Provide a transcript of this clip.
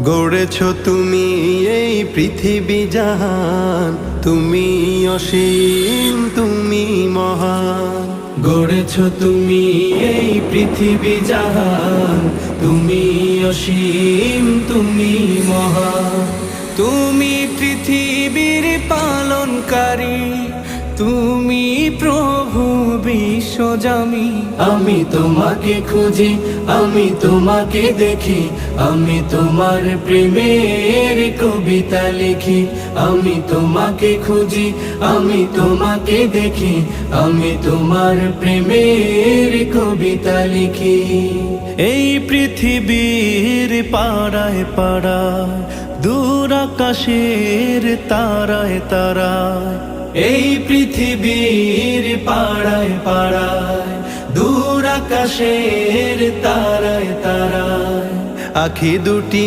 গড়েছ তুমি এই পৃথিবী জাহান, তুমি অসীম, তুমি মহান। গড়েছ তুমি এই পৃথিবী জাহান, তুমি অসীম, তুমি মহান। তুমি পৃথিবীর পালনকারী, তুমি প্রভু বিশ্বজামি। আমি তোমাকে খুঁজি, আমি তোমাকে দেখি, আমি তোমার প্রেমের কবিতা লিখি। আমি তোমাকে খুঁজি, আমি তোমাকে দেখি, আমি তোমার প্রেমের কবিতা লিখি। এই পৃথিবীর পাড়ায় পাড়ায়, দূর আকাশের তারায় তারায়, এই পৃথিবীর পাড়ায় পাড়ায়, দূর আকাশের তারায় তারায়, আখি দুটি